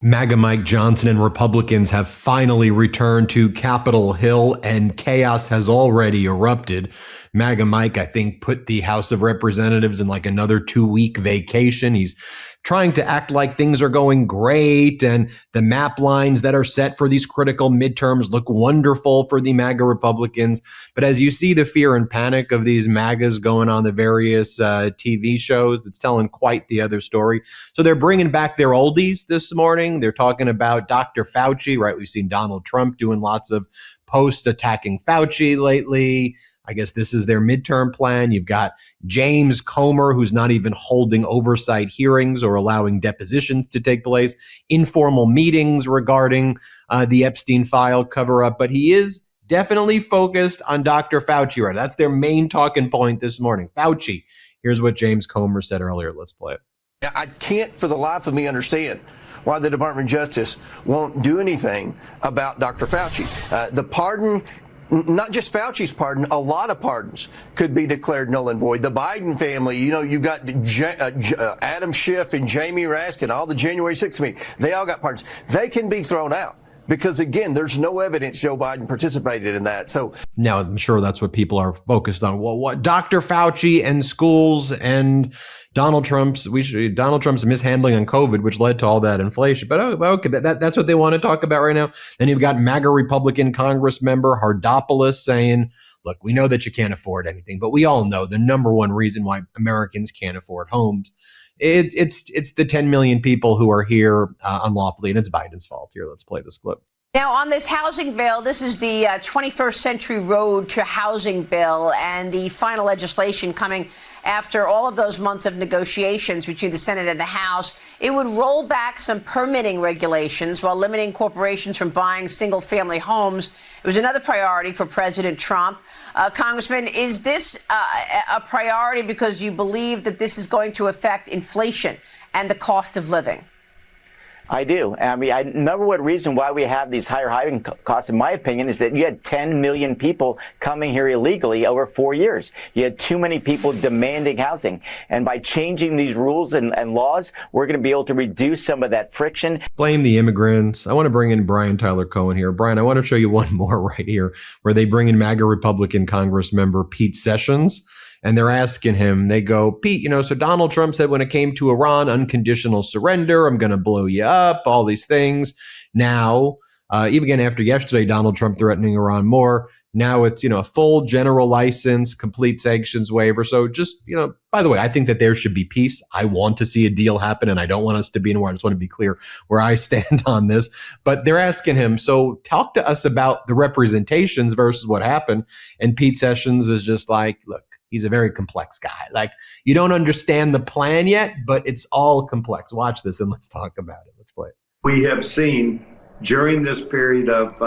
MAGA Mike Johnson and Republicans have finally returned to Capitol Hill, and chaos has already erupted. MAGA Mike, I think, put the House of Representatives in like another 2-week vacation. He's trying to act like things are going great, and the map lines that are set for these critical midterms look wonderful for the MAGA Republicans. But as you see the fear and panic of these MAGAs going on the various TV shows, it's telling quite the other story. So they're bringing back their oldies this morning. They're talking about Dr. Fauci, right? We've seen Donald Trump doing lots of posts attacking Fauci lately. I guess this is their midterm plan. You've got James Comer, who's not even holding oversight hearings or allowing depositions to take place, informal meetings regarding the Epstein file cover up. But he is definitely focused on Dr. Fauci, right? That's their main talking point this morning. Fauci. Here's what James Comer said earlier. Let's play it. I can't for the life of me understand why the Department of Justice won't do anything about Dr. Fauci. The pardon, not just Fauci's pardon, a lot of pardons could be declared null and void. The Biden family, you know, you've got Adam Schiff and Jamie Raskin, all the January 6th committee, they all got pardons. They can be thrown out. Because, again, there's no evidence Joe Biden participated in that. So now I'm sure that's what people are focused on. Well, what Dr. Fauci and schools and Donald Trump's mishandling on COVID, which led to all that inflation. But okay, that's what they want to talk about right now. Then you've got MAGA Republican Congress member Hardopoulos saying, look, we know that you can't afford anything, but we all know the number one reason why Americans can't afford homes. It's the 10 million people who are here unlawfully, and it's Biden's fault. Here, let's play this clip. Now, on this housing bill, this is the 21st Century Road to Housing bill, and the final legislation coming after all of those months of negotiations between the Senate and the House. It would roll back some permitting regulations while limiting corporations from buying single-family homes. It was another priority for President Trump. Congressman, is this a priority because you believe that this is going to affect inflation and the cost of living? I do. I mean, number one reason why we have these higher housing costs, in my opinion, is that you had 10 million people coming here illegally over 4 years. You had too many people demanding housing. And by changing these rules and laws, we're going to be able to reduce some of that friction. Blame the immigrants. I want to bring in Brian Tyler Cohen here. Brian, I want to show you one more right here where they bring in MAGA Republican Congress member Pete Sessions. And they're asking him, they go, Pete, so Donald Trump said when it came to Iran, unconditional surrender, I'm going to blow you up, all these things. Now, even again after yesterday, Donald Trump threatening Iran more. Now it's, a full general license, complete sanctions waiver. So just, by the way, I think that there should be peace. I want to see a deal happen, and I don't want us to be in war. I just want to be clear where I stand on this. But they're asking him, so talk to us about the representations versus what happened. And Pete Sessions is just like, look, he's a very complex guy. Like, you don't understand the plan yet, but it's all complex. Watch this and let's talk about it. Let's play it. We have seen during this period of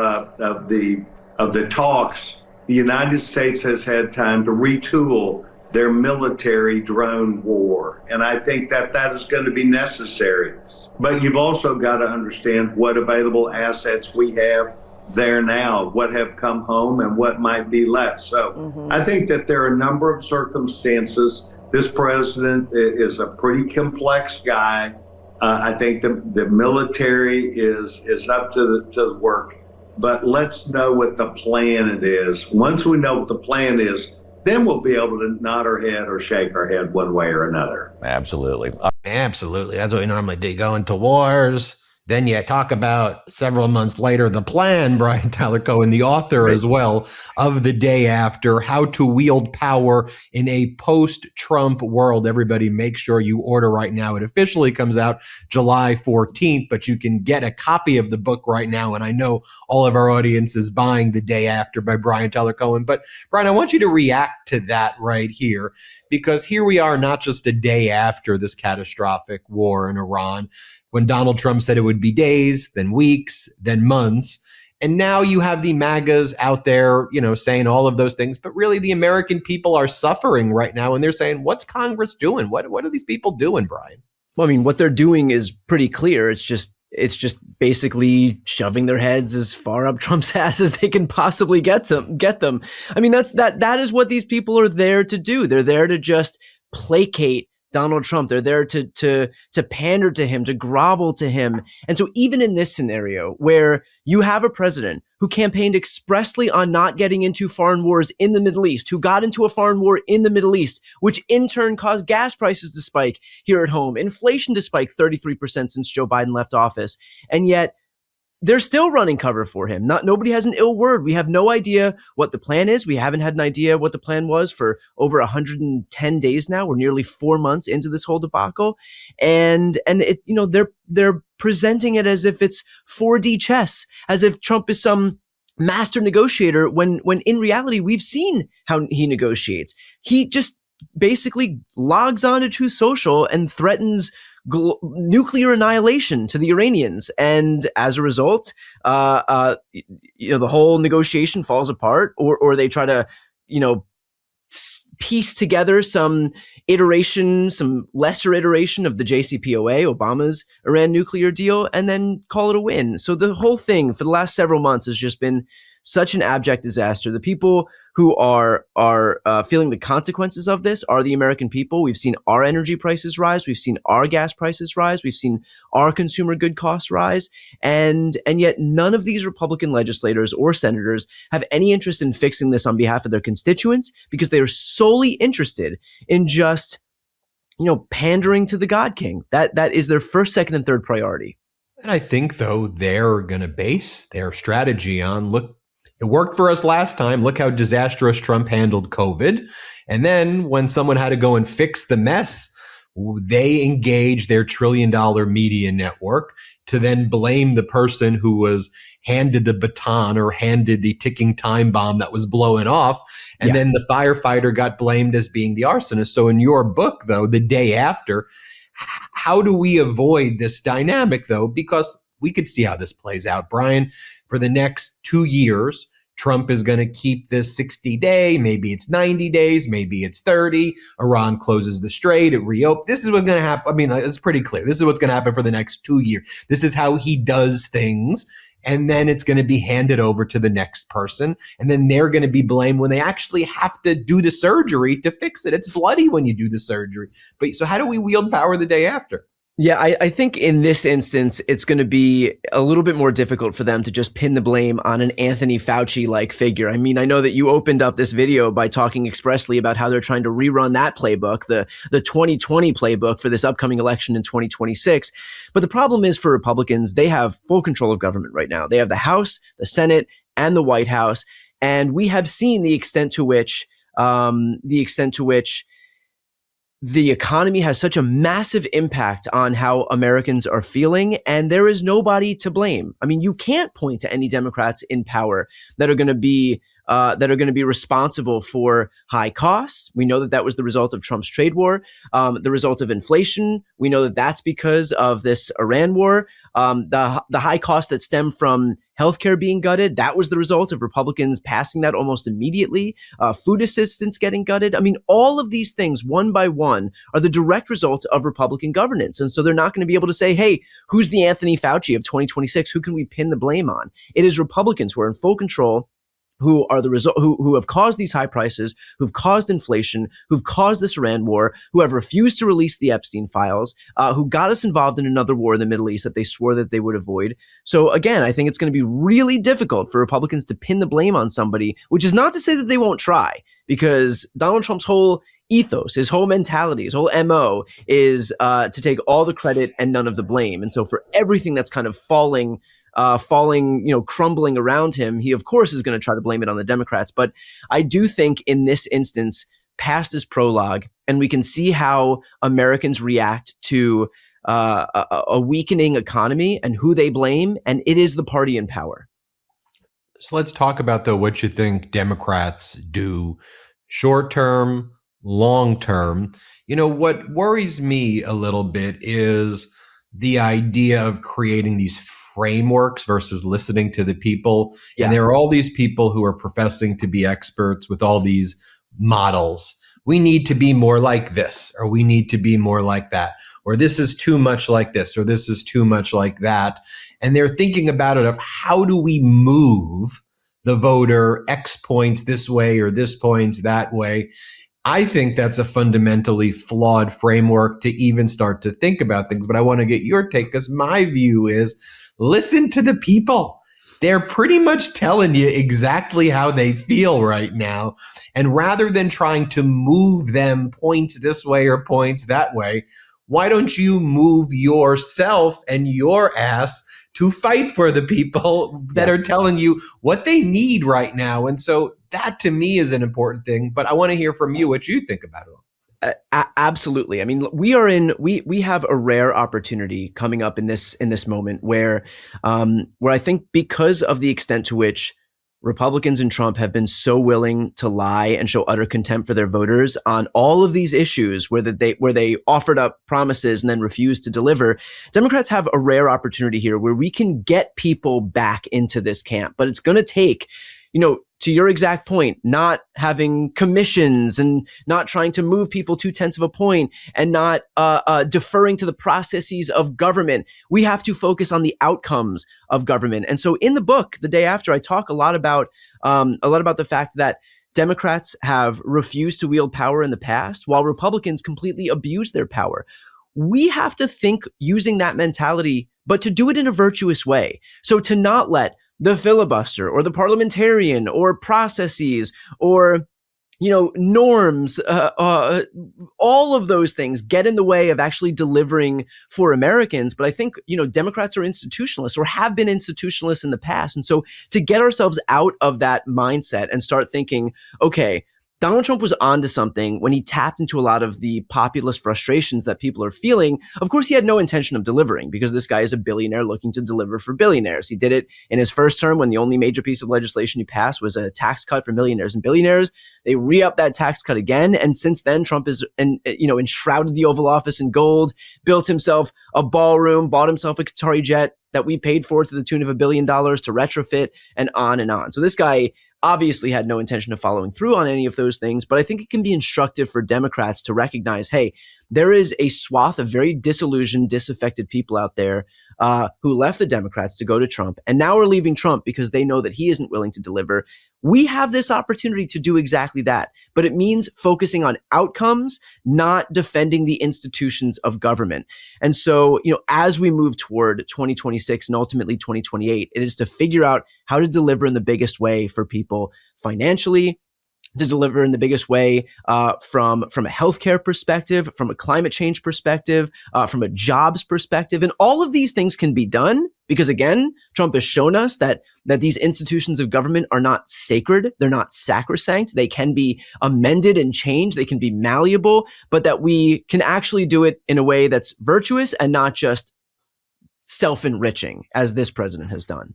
the talks, the United States has had time to retool their military drone war. And I think that is going to be necessary. But you've also got to understand what available assets we have there now, what have come home and what might be left. So I think that there are a number of circumstances. This president is a pretty complex guy. I think the military is up to the work, but let's know what the plan it is. Once we know what the plan is, then we'll be able to nod our head or shake our head one way or another. Absolutely. Absolutely. That's what we normally do. Go into wars. Then you talk about several months later the plan, Brian Tyler Cohen, the author as well of The Day After, How to Wield Power in a Post-Trump World. Everybody make sure you order right now. It officially comes out July 14th, but you can get a copy of the book right now. And I know all of our audience is buying The Day After by Brian Tyler Cohen. But Brian, I want you to react to that right here, because here we are not just a day after this catastrophic war in Iran, when Donald Trump said it would be days, then weeks, then months. And now you have the MAGAs out there, saying all of those things. But really, the American people are suffering right now. And they're saying, what's Congress doing? What are these people doing, Brian? Well, I mean, what they're doing is pretty clear. It's just basically shoving their heads as far up Trump's ass as they can possibly get them. I mean, that is what these people are there to do. They're there to just placate Donald Trump. They're there to pander to him, to grovel to him. And so even in this scenario where you have a president who campaigned expressly on not getting into foreign wars in the Middle East, who got into a foreign war in the Middle East, which in turn caused gas prices to spike here at home, inflation to spike 33% since Joe Biden left office. And yet they're still running cover for him. Nobody has an ill word. We have no idea what the plan is. We haven't had an idea what the plan was for over 110 days now. We're nearly 4 months into this whole debacle. And it, they're presenting it as if it's 4D chess, as if Trump is some master negotiator when in reality, we've seen how he negotiates. He just basically logs on to Truth Social and threatens nuclear annihilation to the Iranians. And as a result, the whole negotiation falls apart, or they try to, piece together some lesser iteration of the JCPOA, Obama's Iran nuclear deal, and then call it a win. So the whole thing for the last several months has just been such an abject disaster. The people who are feeling the consequences of this are the American people. We've seen our energy prices rise. We've seen our gas prices rise. We've seen our consumer good costs rise. And yet none of these Republican legislators or senators have any interest in fixing this on behalf of their constituents, because they are solely interested in just, pandering to the God King. That is their first, second, and third priority. And I think, though, they're going to base their strategy on, look, it worked for us last time. Look how disastrous Trump handled COVID. And then when someone had to go and fix the mess, they engaged their $1 trillion media network to then blame the person who was handed the baton or handed the ticking time bomb that was blowing off. And then the firefighter got blamed as being the arsonist. So in your book, though, the day after, how do we avoid this dynamic, though? Because we could see how this plays out, Brian. For the next 2 years, Trump is going to keep this 60-day, maybe it's 90 days, maybe it's 30. Iran closes the strait, it reopens. This is what's going to happen. I mean, it's pretty clear. This is what's going to happen for the next 2 years. This is how he does things. And then it's going to be handed over to the next person. And then they're going to be blamed when they actually have to do the surgery to fix it. It's bloody when you do the surgery. But so how do we wield power the day after? Yeah, I think in this instance, it's going to be a little bit more difficult for them to just pin the blame on an Anthony Fauci-like figure. I mean, I know that you opened up this video by talking expressly about how they're trying to rerun that playbook, the 2020 playbook for this upcoming election in 2026. But the problem is for Republicans, they have full control of government right now. They have the House, the Senate, and the White House. And we have seen the extent to which the economy has such a massive impact on how Americans are feeling, and there is nobody to blame. I mean, you can't point to any Democrats in power that are going to be responsible for high costs. We know that that was the result of Trump's trade war, the result of inflation. We know that that's because of this Iran war. The high costs that stem from healthcare being gutted, that was the result of Republicans passing that almost immediately. Food assistance getting gutted. I mean, all of these things, one by one, are the direct results of Republican governance. And so they're not going to be able to say, hey, who's the Anthony Fauci of 2026? Who can we pin the blame on? It is Republicans who are in full control, who are the result, who have caused these high prices, who've caused inflation, who've caused this Iran war, who have refused to release the Epstein files, who got us involved in another war in the Middle East that they swore that they would avoid. So again, I think it's going to be really difficult for Republicans to pin the blame on somebody, which is not to say that they won't try, because Donald Trump's whole ethos, his whole mentality, his whole MO is to take all the credit and none of the blame. And so for everything that's kind of falling, crumbling around him, he of course is going to try to blame it on the Democrats. But I do think in this instance, past his prologue, and we can see how Americans react to a weakening economy and who they blame, and it is the party in power. So let's talk about, though, what you think Democrats do short term, long term. What worries me a little bit is the idea of creating these frameworks versus listening to the people. Yeah. And there are all these people who are professing to be experts with all these models. We need to be more like this, or we need to be more like that, or this is too much like this, or this is too much like that. And they're thinking about it of how do we move the voter X points this way or this points that way. I think that's a fundamentally flawed framework to even start to think about things. But I want to get your take, because my view is listen to the people. They're pretty much telling you exactly how they feel right now. And rather than trying to move them points this way or points that way, why don't you move yourself and your ass to fight for the people that are telling you what they need right now? And so that to me is an important thing, but I want to hear from you what you think about it. Absolutely. I mean, we have a rare opportunity coming up in this moment where I think, because of the extent to which Republicans and Trump have been so willing to lie and show utter contempt for their voters on all of these issues where they offered up promises and then refused to deliver, Democrats have a rare opportunity here where we can get people back into this camp. But it's going to take, to your exact point, not having commissions and not trying to move people 0.2 of a point and not deferring to the processes of government. We have to focus on the outcomes of government. And so in the book, The Day After, I talk a lot about the fact that Democrats have refused to wield power in the past while Republicans completely abuse their power. We have to think using that mentality, but to do it in a virtuous way. So to not let the filibuster or the parliamentarian or processes or, norms, all of those things get in the way of actually delivering for Americans. But I think, Democrats are institutionalists or have been institutionalists in the past. And so to get ourselves out of that mindset and start thinking, okay, Donald Trump was onto something when he tapped into a lot of the populist frustrations that people are feeling. Of course, he had no intention of delivering, because this guy is a billionaire looking to deliver for billionaires. He did it in his first term when the only major piece of legislation he passed was a tax cut for millionaires and billionaires. They re-upped that tax cut again. And since then, Trump is, enshrouded the Oval Office in gold, built himself a ballroom, bought himself a Qatari jet that we paid for to the tune of $1 billion to retrofit, and on and on. So this guy obviously had no intention of following through on any of those things, but I think it can be instructive for Democrats to recognize, hey, there is a swath of very disillusioned, disaffected people out there who left the Democrats to go to Trump and now are leaving Trump because they know that he isn't willing to deliver. We have this opportunity to do exactly that, but it means focusing on outcomes, not defending the institutions of government. And so, as we move toward 2026 and ultimately 2028, it is to figure out how to deliver in the biggest way for people financially, to deliver in the biggest way from a healthcare perspective, from a climate change perspective, from a jobs perspective. And all of these things can be done because, again, Trump has shown us that these institutions of government are not sacred. They're not sacrosanct. They can be amended and changed. They can be malleable, but that we can actually do it in a way that's virtuous and not just self-enriching, as this president has done.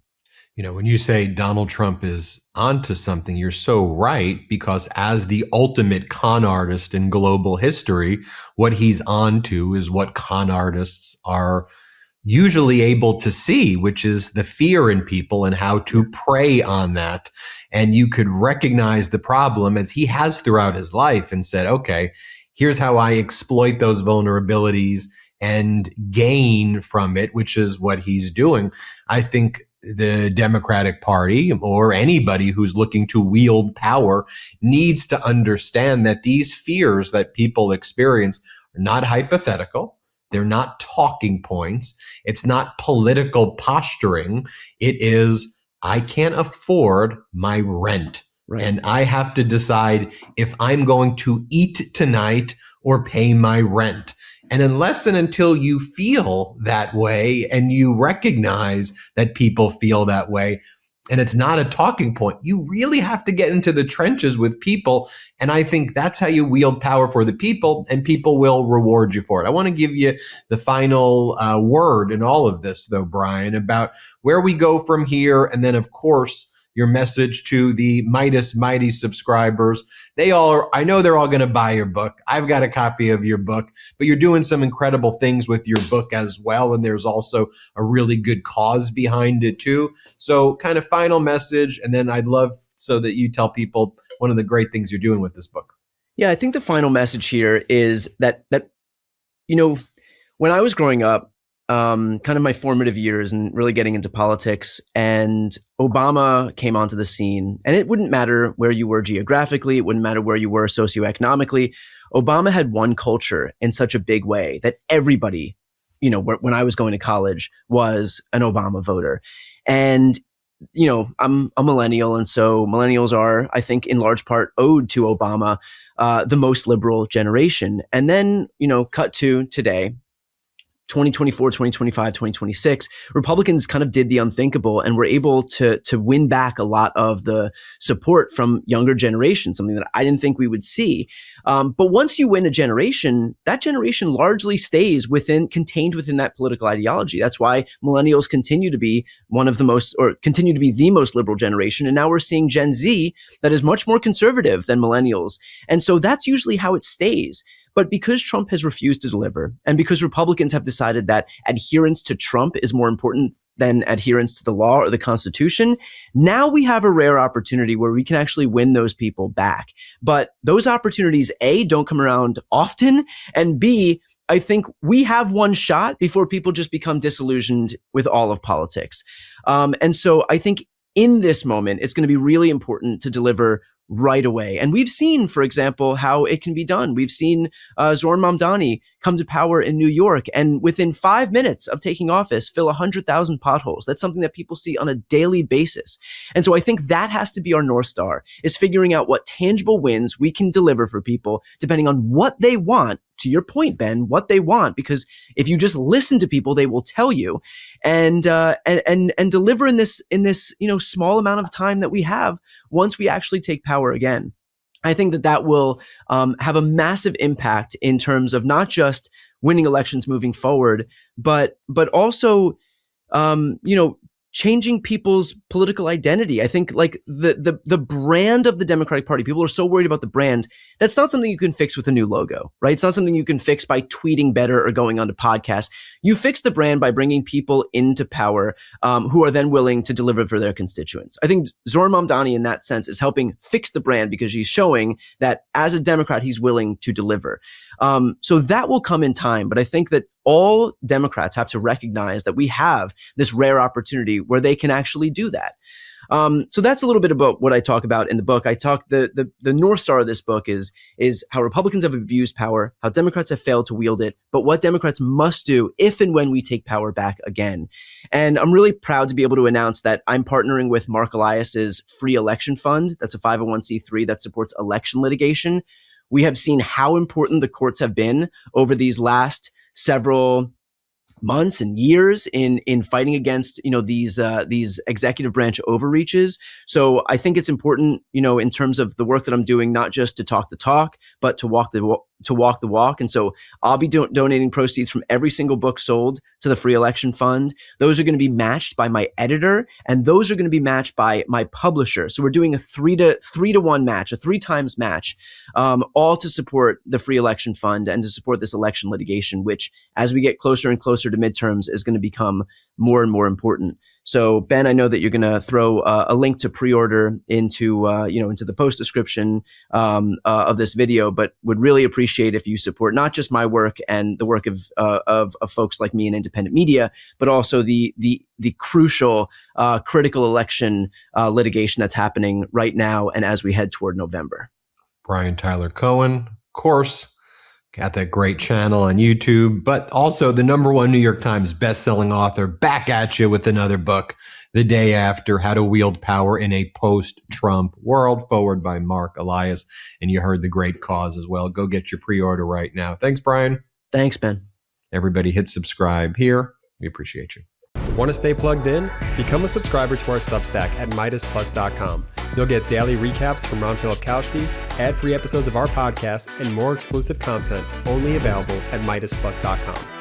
When you say Donald Trump is onto something, you're so right, because as the ultimate con artist in global history, what he's onto is what con artists are usually able to see, which is the fear in people and how to prey on that. And you could recognize the problem, as he has throughout his life, and said, okay, here's how I exploit those vulnerabilities and gain from it, which is what he's doing. I think the Democratic Party, or anybody who's looking to wield power, needs to understand that these fears that people experience are not hypothetical. They're not talking points. It's not political posturing. It is, I can't afford my rent. Right. And I have to decide if I'm going to eat tonight or pay my rent. And unless and until you feel that way and you recognize that people feel that way, and it's not a talking point, you really have to get into the trenches with people. And I think that's how you wield power for the people, and people will reward you for it. I want to give you the final word in all of this, though, Brian, about where we go from here. And then, of course, your message to the Mighty subscribers. I know they're all going to buy your book. I've got a copy of your book, but you're doing some incredible things with your book as well. And there's also a really good cause behind it too. So kind of final message. And then I'd love so that you tell people one of the great things you're doing with this book. Yeah, I think the final message here is that when I was growing up, kind of my formative years and really getting into politics, and Obama came onto the scene, and it wouldn't matter where you were geographically. It wouldn't matter where you were socioeconomically. Obama had one culture in such a big way that everybody, when I was going to college, was an Obama voter. And, I'm a millennial. And so millennials are, I think, in large part owed to Obama, the most liberal generation. And then, cut to today, 2024, 2025, 2026, Republicans kind of did the unthinkable and were able to win back a lot of the support from younger generations, something that I didn't think we would see. But once you win a generation, that generation largely stays contained within that political ideology. That's why millennials continue to be the most liberal generation. And now we're seeing Gen Z that is much more conservative than millennials. And so that's usually how it stays. But because Trump has refused to deliver, and because Republicans have decided that adherence to Trump is more important than adherence to the law or the Constitution, now we have a rare opportunity where we can actually win those people back. But those opportunities, A, don't come around often, and B, I think we have one shot before people just become disillusioned with all of politics. And so I think in this moment, it's going to be really important to deliver right away. And we've seen, for example, how it can be done. We've seen Zohran Mamdani come to power in New York and within 5 minutes of taking office, fill 100,000 potholes. That's something that people see on a daily basis. And so I think that has to be our North Star, is figuring out what tangible wins we can deliver for people depending on what they want. To your point, Ben, what they want, because if you just listen to people, they will tell you, and deliver in this small amount of time that we have once we actually take power again. I think that will have a massive impact in terms of not just winning elections moving forward, but also changing people's political identity. I think like the brand of the Democratic Party, people are so worried about the brand. That's not something you can fix with a new logo, right? It's not something you can fix by tweeting better or going on to podcasts. You fix the brand by bringing people into power who are then willing to deliver for their constituents. I think Zohran Mamdani in that sense is helping fix the brand because he's showing that as a Democrat, he's willing to deliver. So that will come in time. But I think that all Democrats have to recognize that we have this rare opportunity where they can actually do that. So that's a little bit about what I talk about in the book. I talk the North Star of this book is how Republicans have abused power, how Democrats have failed to wield it, but what Democrats must do if and when we take power back again. And I'm really proud to be able to announce that I'm partnering with Mark Elias's Free Election Fund. That's a 501c3 that supports election litigation. We have seen how important the courts have been over these last several months and years in fighting against, these executive branch overreaches. So I think it's important, in terms of the work that I'm doing, not just to talk the talk, but to walk the walk. And so I'll be donating proceeds from every single book sold to the Free Election Fund. Those are going to be matched by my editor, and those are going to be matched by my publisher. So we're doing a 3-to-1 match, a 3 times match, all to support the Free Election Fund and to support this election litigation, which as we get closer and closer to midterms is going to become more and more important. So Ben, I know that you're going to throw a link to pre-order into the post description of this video, but would really appreciate if you support not just my work and the work of folks like me in independent media, but also the crucial critical election litigation that's happening right now and as we head toward November. Brian Tyler Cohen, of course. Got that great channel on YouTube, but also the #1 New York Times bestselling author, back at you with another book the day after, How to Wield Power in a Post-Trump World, forward by Mark Elias. And you heard the great cause as well. Go get your pre-order right now. Thanks, Brian. Thanks, Ben. Everybody hit subscribe here. We appreciate you. Want to stay plugged in? Become a subscriber to our Substack at MeidasPlus.com. You'll get daily recaps from Ron Filipkowski, ad-free episodes of our podcast, and more exclusive content only available at MeidasPlus.com.